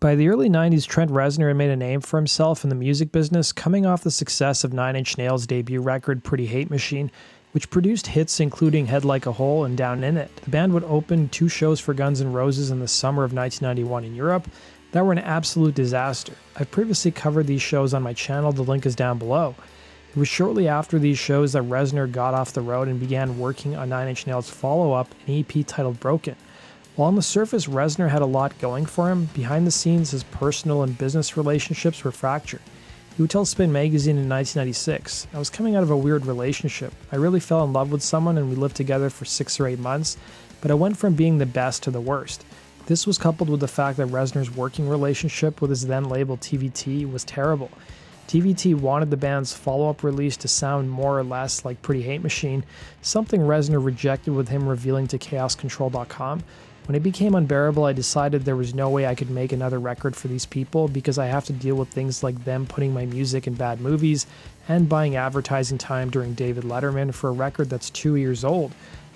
By the early 90s, Trent Reznor had made a name for himself in the music business, coming off the success of Nine Inch Nails' debut record, Pretty Hate Machine, which produced hits including Head Like a Hole and Down in It. The band would open 2 shows for Guns N' Roses in the summer of 1991 in Europe that were an absolute disaster. I've previously covered these shows on my channel, the link is down below. It was shortly after these shows that Reznor got off the road and began working on Nine Inch Nails' follow-up, an EP titled Broken. While on the surface Reznor had a lot going for him, behind the scenes his personal and business relationships were fractured. He would tell Spin magazine in 1996, "I was coming out of a weird relationship. I really fell in love with someone and we lived together for 6 or 8 months, but I went from being the best to the worst." This was coupled with the fact that Reznor's working relationship with his then label TVT was terrible. TVT wanted the band's follow-up release to sound more or less like Pretty Hate Machine, something Reznor rejected with him revealing to ChaosControl.com. When it became unbearable, I decided there was no way I could make another record for these people because I have to deal with things like them putting my music in bad movies and buying advertising time during David Letterman for a record that's 2 years old.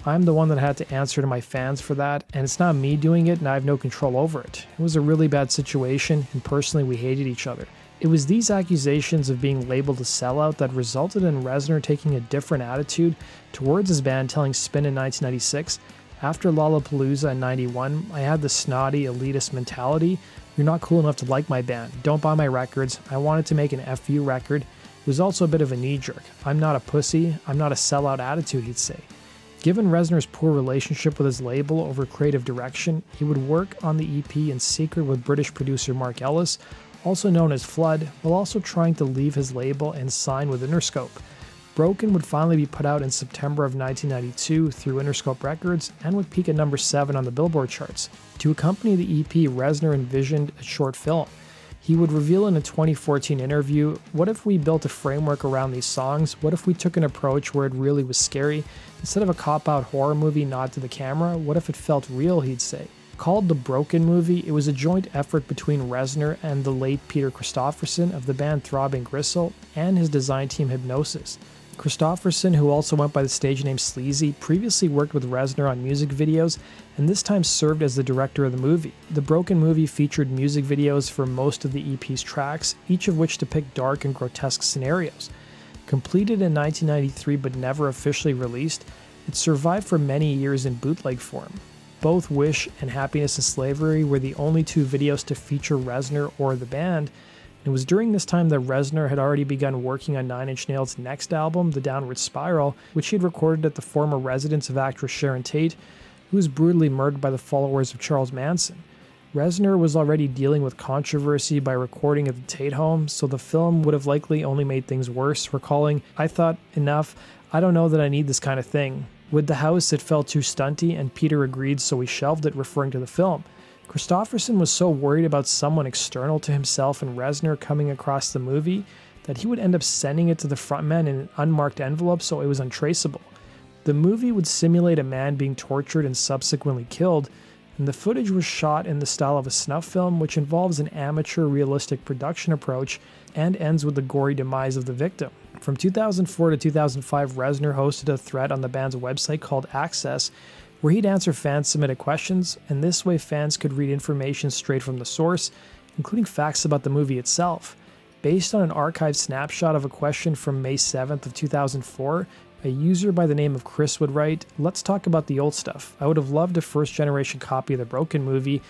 I'm the one that had to answer to my fans for that, and it's not me doing it and I have no control over it. It was a really bad situation, and personally we hated each other. It was these accusations of being labeled a sellout that resulted in Reznor taking a different attitude towards his band, telling Spin in 1996, "After Lollapalooza in 91, I had the snotty, elitist mentality. You're not cool enough to like my band. Don't buy my records. I wanted to make an FU record." It was also a bit of a knee-jerk. "I'm not a pussy. I'm not a sellout" attitude, he'd say. Given Reznor's poor relationship with his label over creative direction, he would work on the EP in secret with British producer Mark Ellis, also known as Flood, while also trying to leave his label and sign with Interscope. Broken would finally be put out in September of 1992 through Interscope Records and would peak at number 7 on the Billboard charts. To accompany the EP, Reznor envisioned a short film. He would reveal in a 2014 interview, "What if we built a framework around these songs? What if we took an approach where it really was scary? Instead of a cop-out horror movie nod to the camera, what if it felt real?" he'd say. Called the Broken Movie, it was a joint effort between Reznor and the late Peter Christopherson of the band Throbbing Gristle and his design team Hypnosis. Christopherson, who also went by the stage name Sleazy, previously worked with Reznor on music videos and this time served as the director of the movie. The Broken Movie featured music videos for most of the EP's tracks, each of which depict dark and grotesque scenarios. Completed in 1993 but never officially released, it survived for many years in bootleg form. Both Wish and Happiness and Slavery were the only 2 videos to feature Reznor or the band. It was during this time that Reznor had already begun working on Nine Inch Nails' next album, The Downward Spiral, which he had recorded at the former residence of actress Sharon Tate, who was brutally murdered by the followers of Charles Manson. Reznor was already dealing with controversy by recording at the Tate home, so the film would have likely only made things worse, recalling, "I thought, enough, I don't know that I need this kind of thing. With the house, it felt too stunty, and Peter agreed, so we shelved it," referring to the film. Christopherson was so worried about someone external to himself and Reznor coming across the movie that he would end up sending it to the frontman in an unmarked envelope so it was untraceable. The movie would simulate a man being tortured and subsequently killed, and the footage was shot in the style of a snuff film, which involves an amateur realistic production approach and ends with the gory demise of the victim. From 2004 to 2005, Reznor hosted a thread on the band's website called Access, where he'd answer fan-submitted questions, and this way fans could read information straight from the source, including facts about the movie itself. Based on an archived snapshot of a question from May 7th of 2004, a user by the name of Chris would write, "Let's talk about the old stuff. I would have loved a first-generation copy of the Broken Movie.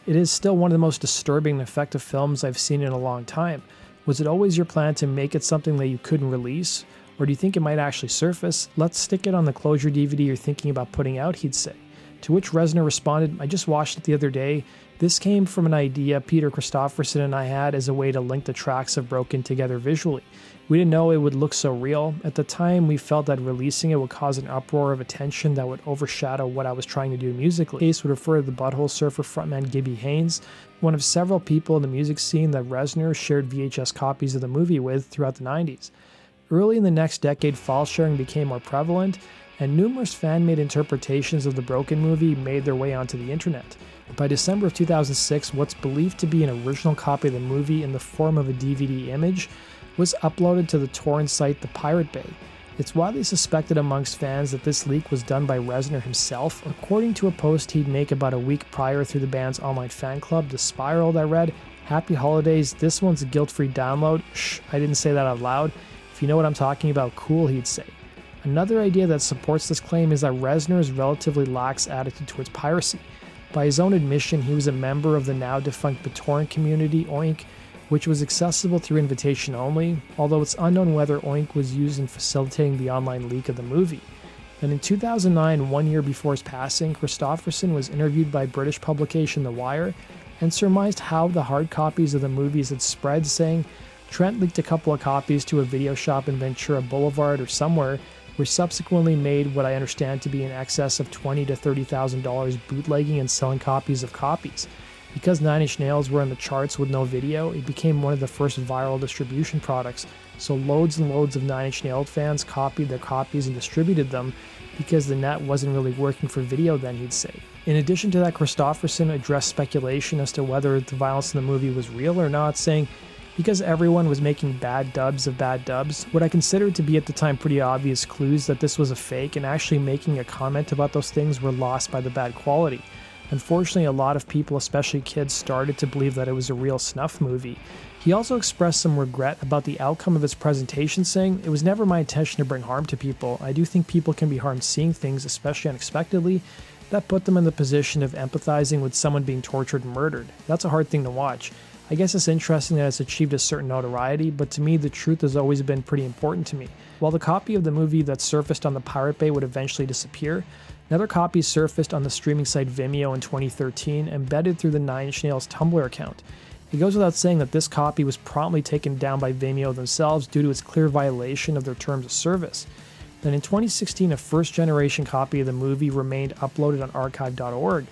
It is still one of the most disturbing and effective films I've seen in a long time. Was it always your plan to make it something that you couldn't release? Or do you think it might actually surface? Let's stick it on the closure DVD you're thinking about putting out," he'd say. To which Reznor responded, "I just watched it the other day. This came from an idea Peter Christopherson and I had as a way to link the tracks of Broken together visually. We didn't know it would look so real. At the time, we felt that releasing it would cause an uproar of attention that would overshadow what I was trying to do musically." Case would refer to the Butthole Surfer frontman Gibby Haynes, one of several people in the music scene that Reznor shared VHS copies of the movie with throughout the 90s. Early in the next decade, file sharing became more prevalent, and numerous fan-made interpretations of the Broken Movie made their way onto the internet. By December of 2006, what's believed to be an original copy of the movie in the form of a DVD image was uploaded to the torrent site The Pirate Bay. It's widely suspected amongst fans that this leak was done by Reznor himself, according to a post he'd make about a week prior through the band's online fan club, The Spiral, that read, Happy holidays, this one's a guilt-free download. Shh, I didn't say that out loud. If you know what I'm talking about, cool, he'd say. Another idea that supports this claim is that Reznor's relatively lax attitude towards piracy. By his own admission, he was a member of the now-defunct BitTorrent community, Oink, which was accessible through invitation only, although it's unknown whether Oink was used in facilitating the online leak of the movie. And in 2009, 1 year before his passing, Christopherson was interviewed by British publication The Wire and surmised how the hard copies of the movies had spread, saying, Trent leaked a couple of copies to a video shop in Ventura Boulevard or somewhere, were subsequently made what I understand to be in excess of $20,000 to $30,000 bootlegging and selling copies of copies. Because Nine Inch Nails were on the charts with no video, it became one of the first viral distribution products, so loads and loads of Nine Inch Nails fans copied their copies and distributed them because the net wasn't really working for video then, he'd say. In addition to that, Christopherson addressed speculation as to whether the violence in the movie was real or not, saying, because everyone was making bad dubs of bad dubs, what I considered to be at the time pretty obvious clues that this was a fake and actually making a comment about those things were lost by the bad quality. Unfortunately, a lot of people, especially kids, started to believe that it was a real Snuff movie. He also expressed some regret about the outcome of his presentation, saying, it was never my intention to bring harm to people. I do think people can be harmed seeing things, especially unexpectedly, that put them in the position of empathizing with someone being tortured and murdered. That's a hard thing to watch. I guess it's interesting that it's achieved a certain notoriety, but to me the truth has always been pretty important to me. While the copy of the movie that surfaced on the Pirate Bay would eventually disappear, another copy surfaced on the streaming site Vimeo in 2013, embedded through the Nine Inch Nails Tumblr account. It goes without saying that this copy was promptly taken down by Vimeo themselves due to its clear violation of their terms of service. Then in 2016, a first-generation copy of the movie remained uploaded on archive.org.